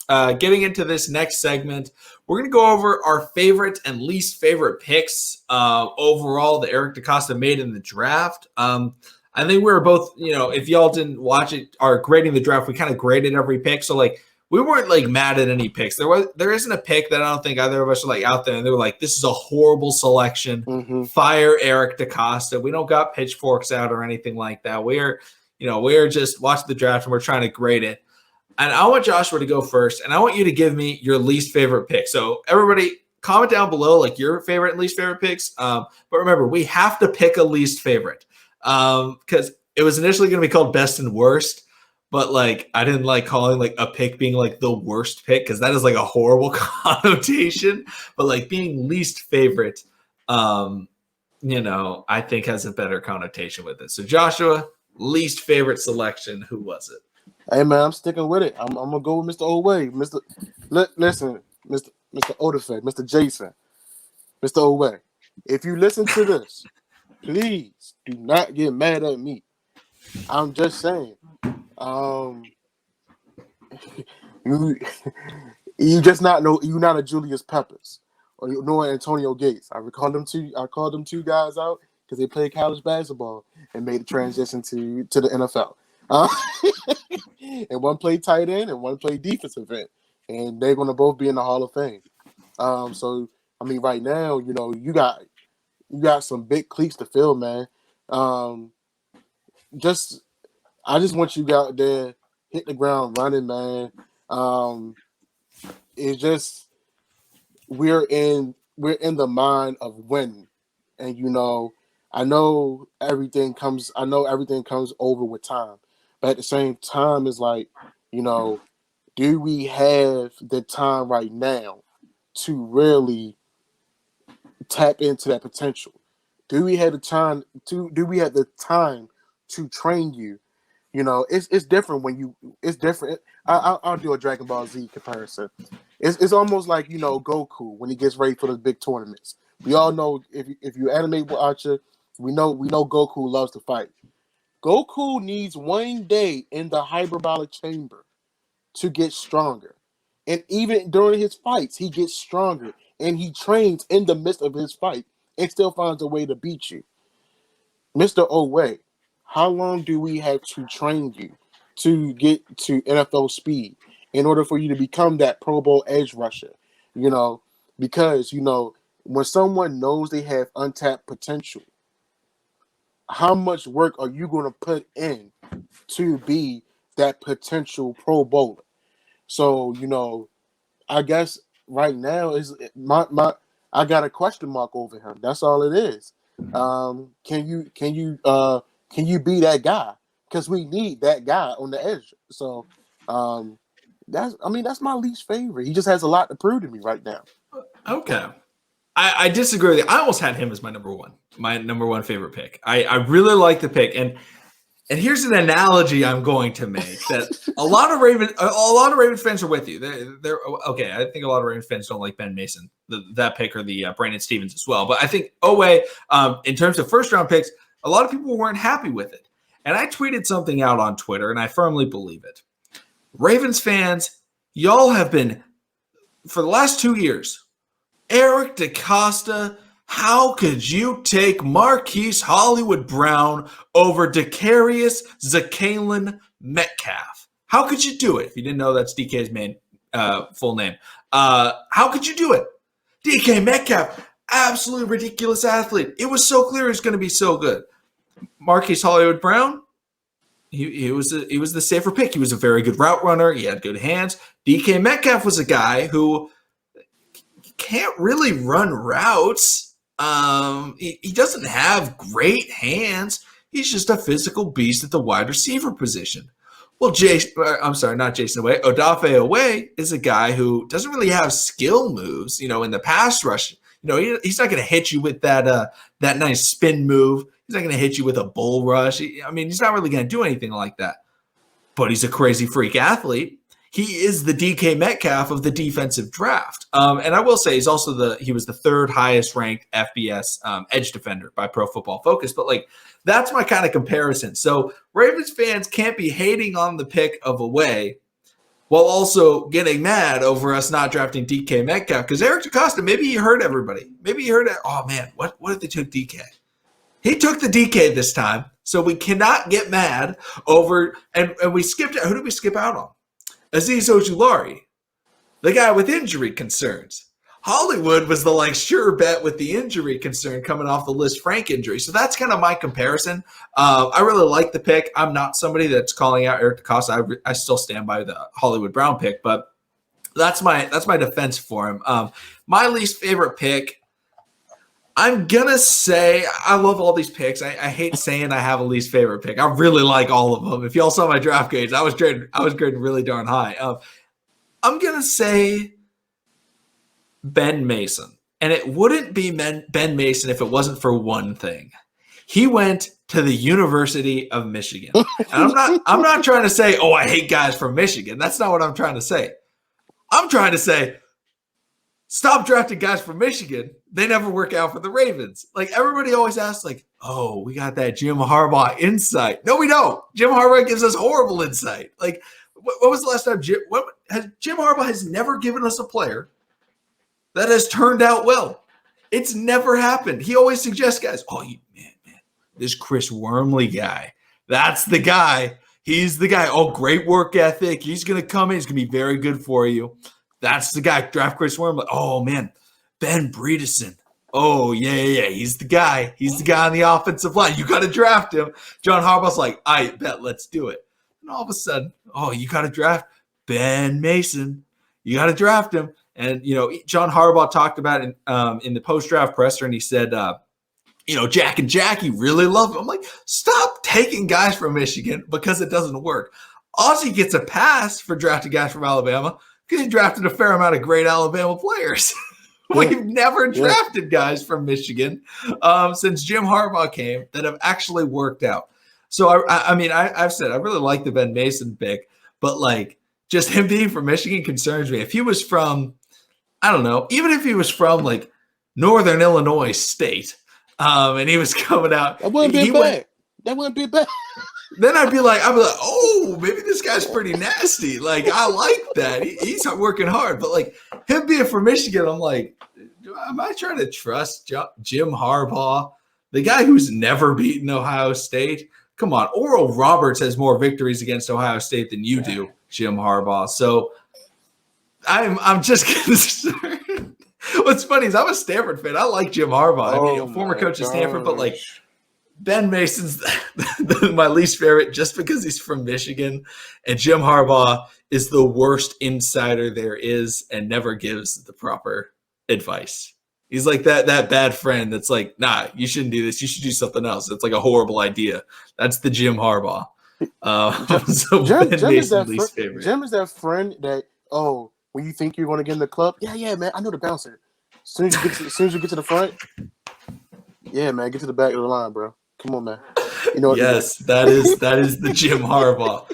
Getting into this next segment, we're going to go over our favorite and least favorite picks overall that Eric DeCosta made in the draft. I think we were both, if y'all didn't watch it, are grading the draft, we kind of graded every pick. So we weren't mad at any picks. There isn't a pick that I don't think either of us are out there and they were like, this is a horrible selection. Mm-hmm. Fire Eric DeCosta. We don't got pitchforks out or anything like that. We're just watching the draft and we're trying to grade it. And I want Joshua to go first, and I want you to give me your least favorite pick. So everybody, comment down below your favorite and least favorite picks. But remember, we have to pick a least favorite because it was initially going to be called best and worst, but I didn't like calling a pick being the worst pick because that is a horrible connotation. But being least favorite, I think has a better connotation with it. So Joshua, least favorite selection, who was it? Hey man, I'm sticking with it. I'm gonna go with Mr. Oway. Listen, Mr. Odafe, Mr. Jason, Mr. Oway. If you listen to this, please do not get mad at me. I'm just saying. You just not know you're not a Julius Peppers or nor Antonio Gates. I called them two guys out because they played college basketball and made the transition to the NFL. And one played tight end and one played defensive end, and they're going to both be in the Hall of Fame. So I mean, right now, you got some big cleats to fill, man. I just want you out there, hit the ground running, man. It's just we're in the mind of winning, and I know everything comes over with time. But at the same time, it's do we have the time right now to really tap into that potential? Do we have the time to train you? It's different it's different. I'll do a Dragon Ball Z comparison. It's almost like Goku when he gets ready for the big tournaments. We all know if you anime watcher, we know Goku loves to fight. Goku needs 1 day in the hyperbolic chamber to get stronger. And even during his fights, he gets stronger. And he trains in the midst of his fight and still finds a way to beat you. Mr. Oway, how long do we have to train you to get to NFL speed in order for you to become that Pro Bowl edge rusher? Because, when someone knows they have untapped potential, how much work are you going to put in to be that potential Pro Bowler? So, I guess right now is I got a question mark over him. That's all it is. Can you be that guy? Because we need that guy on the edge. So, that's my least favorite. He just has a lot to prove to me right now. Okay. I disagree with you. I almost had him as my number one favorite pick. I really like the pick, and here's an analogy I'm going to make that a lot of Ravens fans are with you. They're okay. I think a lot of Ravens fans don't like Ben Mason, that pick, or the Brandon Stevens as well. But I think Oway, in terms of first round picks, a lot of people weren't happy with it, and I tweeted something out on Twitter, and I firmly believe it. Ravens fans, y'all have been for the last 2 years. Eric DeCosta, how could you take Marquise Hollywood Brown over Dacarius Zacalyn Metcalf? How could you do it? If you didn't know, that's DK's main full name. How could you do it? DK Metcalf, absolutely ridiculous athlete. It was so clear he was going to be so good. Marquise Hollywood Brown, he was the safer pick. He was a very good route runner. He had good hands. DK Metcalf was a guy who can't really run routes. He doesn't have great hands. He's just a physical beast at the wide receiver position. Well, not Jason Oway. Odafe Oway is a guy who doesn't really have skill moves, in the pass rush. He's not going to hit you with that nice spin move. He's not going to hit you with a bull rush. He's not really going to do anything like that. But he's a crazy freak athlete. He is the DK Metcalf of the defensive draft. And I will say he was the third highest ranked FBS edge defender by Pro Football Focus. But that's my kind of comparison. So Ravens fans can't be hating on the pick of Oway while also getting mad over us not drafting DK Metcalf. Because Eric DeCosta, maybe he heard everybody. Maybe he heard, oh man, what if they took DK? He took the DK this time, so we cannot get mad over, and we skipped, who did we skip out on? Azeez Ojulari, the guy with injury concerns. Hollywood was the sure bet with the injury concern coming off the Liz Frank injury. So that's kind of my comparison. I really like the pick. I'm not somebody that's calling out Eric DeCosta. I still stand by the Hollywood Brown pick, but that's my defense for him. My least favorite pick, I'm gonna say, I love all these picks. I hate saying I have a least favorite pick. I really like all of them. If y'all saw my draft grades, I was grading really darn high. I'm gonna say Ben Mason. And it wouldn't be Ben Mason if it wasn't for one thing. He went to the University of Michigan. And I'm not trying to say, oh, I hate guys from Michigan. That's not what I'm trying to say. I'm trying to say, stop drafting guys from Michigan. They never work out for the Ravens. Everybody always asks, oh, we got that Jim Harbaugh insight. No, we don't. Jim Harbaugh gives us horrible insight. What was the last time Jim Harbaugh has never given us a player that has turned out well. It's never happened. He always suggests guys, oh, man, this Chris Wormley guy, that's the guy. He's the guy. Oh, great work ethic. He's going to come in. He's going to be very good for you. That's the guy. Draft Chris Wormley. Oh, man, Ben Bredeson. Oh, yeah. He's the guy. He's the guy on the offensive line. You got to draft him. John Harbaugh's like, I bet, let's do it. And all of a sudden, oh, you got to draft Ben Mason. You got to draft him. And, John Harbaugh talked about it in the post-draft presser, and he said, Jack and Jackie really love him. I'm like, stop taking guys from Michigan because it doesn't work. Ozzie gets a pass for drafting guys from Alabama because he drafted a fair amount of great Alabama players. We've never drafted guys from Michigan since Jim Harbaugh came that have actually worked out. So, I've said I really like the Ben Mason pick, but, just him being from Michigan concerns me. If he was from, I don't know, even if he was from Northern Illinois State, and he was coming out, that wouldn't be bad. That wouldn't be bad. Then I'd be like, oh, maybe this guy's pretty nasty. I like that. He's working hard. But him being from Michigan, I'm like, am I trying to trust Jim Harbaugh, the guy who's never beaten Ohio State? Come on, Oral Roberts has more victories against Ohio State than you do, Jim Harbaugh. So I'm just concerned. What's funny is I'm a Stanford fan. I like Jim Harbaugh. Former coach of Stanford, but Ben Mason's my least favorite just because he's from Michigan, and Jim Harbaugh is the worst insider there is and never gives the proper advice. He's like that bad friend that's like, nah, you shouldn't do this. You should do something else. It's a horrible idea. That's the Jim Harbaugh. So Jim Ben Mason's least favorite. Jim is that friend that, when you think you're going to get in the club, yeah, man, I know the bouncer. As soon as you get to the front, yeah, man, get to the back of the line, bro. Come on, man. Yes, that is the Jim Harbaugh.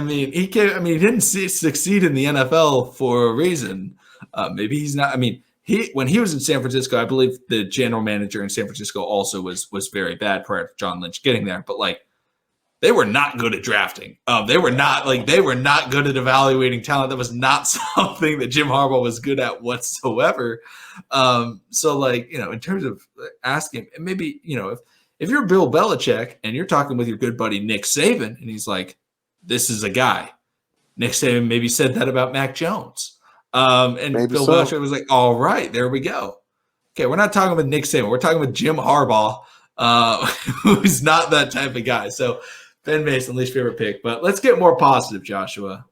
He didn't succeed in the NFL for a reason. Maybe he's not. When he was in San Francisco, I believe the general manager in San Francisco also was very bad prior to John Lynch getting there. But they were not good at drafting. They were not good at evaluating talent. That was not something that Jim Harbaugh was good at whatsoever. So in terms of asking, maybe if you're Bill Belichick and you're talking with your good buddy Nick Saban, and he's like, "This is a guy." Nick Saban maybe said that about Mac Jones. And maybe Bill Belichick was like, all right, there we go. Okay, we're not talking with Nick Saban. We're talking with Jim Harbaugh, who's not that type of guy. So Ben Mason, least favorite pick. But let's get more positive, Joshua.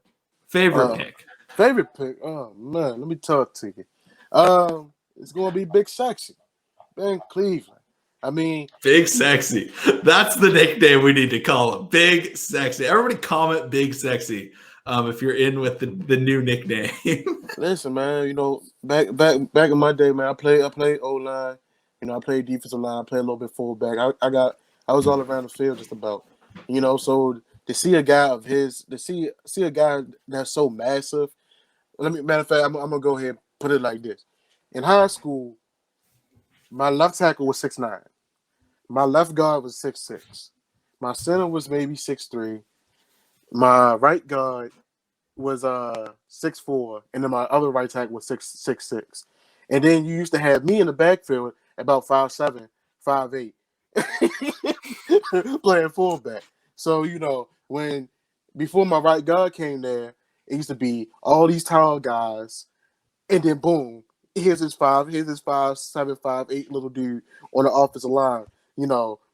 Favorite pick. Favorite pick? Oh, man, let me talk to you. It's going to be Big Sexy. Ben Cleveland. Big Sexy. That's the nickname we need to call him. Big Sexy. Everybody comment Big Sexy. If you're in with the new nickname. Listen, man, back in my day, man, I played O-line. I played defensive line. I played a little bit fullback. I was all around the field just about. So to see a guy of his, to see a guy that's so massive. Matter of fact, I'm gonna go ahead and put it like this. In high school, my left tackle was 6'9". My left guard was 6'6". My center was maybe 6'3". My right guard was 6'4", and then my other right tackle was 6'6". And then you used to have me in the backfield about 5'7", 5'8", playing fullback. So when before my right guard came there, it used to be all these tall guys, and then boom, here's his 5'7", 5'8" little dude on the offensive line,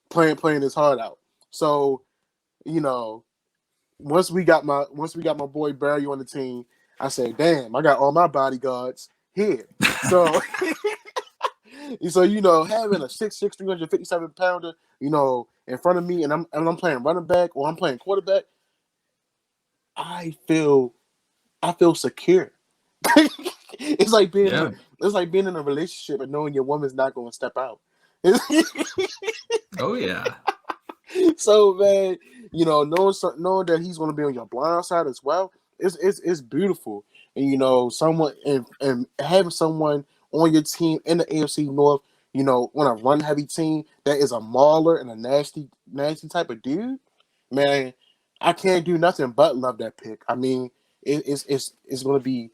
playing his heart out. So, once we got my boy Barry on the team, I said, damn, I got all my bodyguards here. So having a 6'6", 357-pounder, in front of me, and I'm playing running back or I'm playing quarterback, I feel secure. It's like being in a relationship and knowing your woman's not going to step out. Oh yeah. So man, knowing that he's going to be on your blind side as well, it's beautiful. And someone and having someone on your team in the AFC North, on a run heavy team that is a mauler and a nasty type of dude, man, I can't do nothing but love that pick. I mean, it's going to be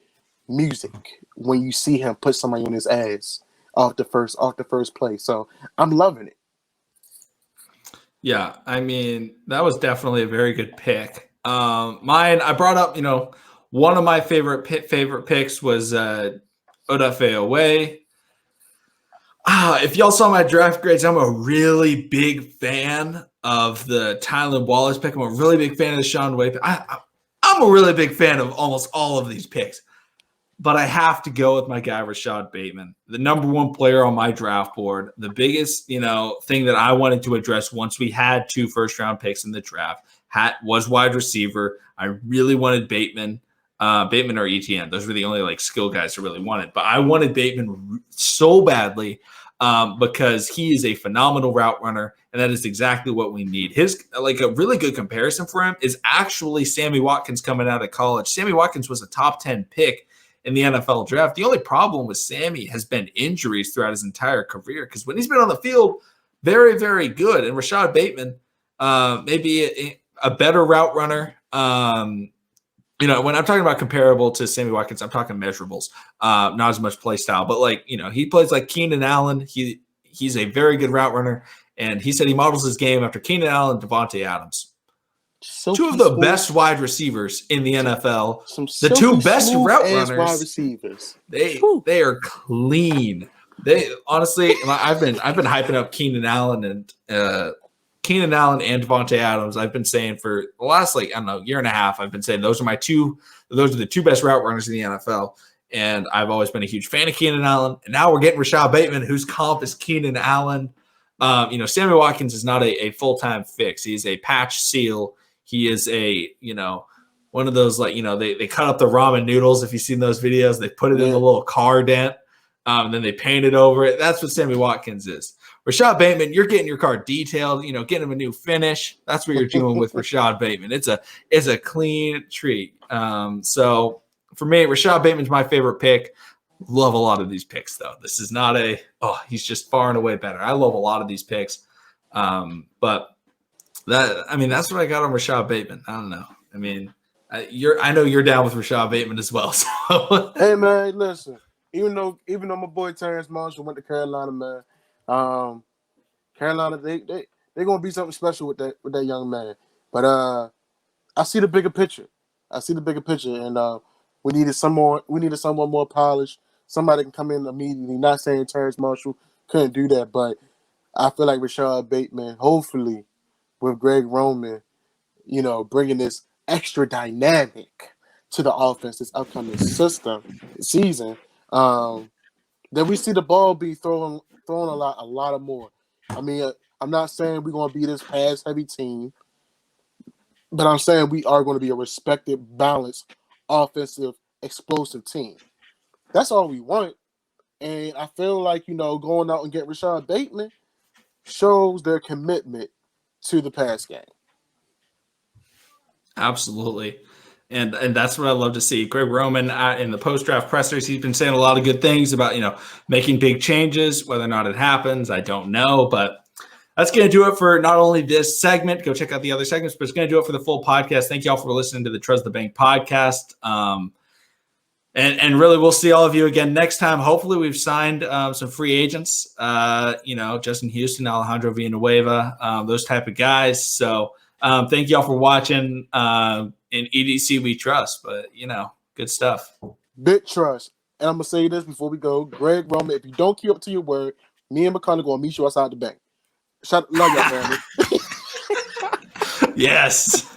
music when you see him put somebody on his ass off the first play. So I'm loving it. Yeah, I mean, that was definitely a very good pick. Mine, I brought up, one of my favorite picks was Odafe Oweh. If y'all saw my draft grades, I'm a really big fan of the Tylan Wallace pick. I'm a really big fan of the Shaun Wade. I'm a really big fan of almost all of these picks. But I have to go with my guy, Rashad Bateman, the number one player on my draft board. The biggest, thing that I wanted to address once we had 2 first-round picks in the draft was wide receiver. I really wanted Bateman or ETN. Those were the only skill guys I really wanted. But I wanted Bateman so badly because he is a phenomenal route runner, and that is exactly what we need. His a really good comparison for him is actually Sammy Watkins coming out of college. Sammy Watkins was a top 10 pick in the NFL draft. The only problem with Sammy has been injuries throughout his entire career, because when he's been on the field, very, very good. And Rashad Bateman, maybe a better route runner. When I'm talking about comparable to Sammy Watkins, I'm talking measurables, not as much play style. But he plays like Keenan Allen. He's a very good route runner, and he said he models his game after Keenan Allen and Devontae Adams. 2 of the best wide receivers in the NFL. The 2 best route runners. Wide receivers. They are clean. They honestly, I've been hyping up Keenan Allen and Devontae Adams. I've been saying for the last year and a half. I've been saying those are the 2 best route runners in the NFL. And I've always been a huge fan of Keenan Allen. And now we're getting Rashad Bateman, whose comp is Keenan Allen. Sammy Watkins is not a full-time fix. He's a patch seal. He is one of those they cut up the ramen noodles. If you've seen those videos, they put it in the little car dent, and then they paint it over it. That's what Sammy Watkins is. Rashad Bateman, you're getting your car detailed, getting him a new finish. That's what you're doing with Rashad Bateman. It's a clean treat. So for me, Rashad Bateman's my favorite pick. Love a lot of these picks, though. This is not he's just far and away better. I love a lot of these picks, but. That's what I got on Rashad Bateman. I don't know. I know you're down with Rashad Bateman as well. So hey man, listen. Even though my boy Terrence Marshall went to Carolina, man, Carolina they're gonna be something special with that young man. But I see the bigger picture. And we needed someone more polished. Somebody can come in immediately. Not saying Terrence Marshall couldn't do that, but I feel like Rashad Bateman, hopefully, with Greg Roman, bringing this extra dynamic to the offense this upcoming season, that we see the ball be thrown a lot more. I'm not saying we're going to be this pass-heavy team, but I'm saying we are going to be a respected, balanced, offensive, explosive team. That's all we want. And I feel like, going out and get Rashad Bateman shows their commitment to the pass game. Absolutely. And that's what I love to see. Greg Roman in the post-draft pressers, he's been saying a lot of good things about, making big changes. Whether or not it happens, I don't know. But that's going to do it for not only this segment. Go check out the other segments, but it's going to do it for the full podcast. Thank you all for listening to the Trust the Bank podcast. And really, we'll see all of you again next time. Hopefully, we've signed some free agents. Justin Houston, Alejandro Villanueva, those type of guys. So thank you all for watching. In EDC, we trust, but good stuff. Big trust. And I'm gonna say this before we go, Greg Roman. If you don't keep up to your word, me and McConnell gonna meet you outside the bank. Love y'all, family. Yes.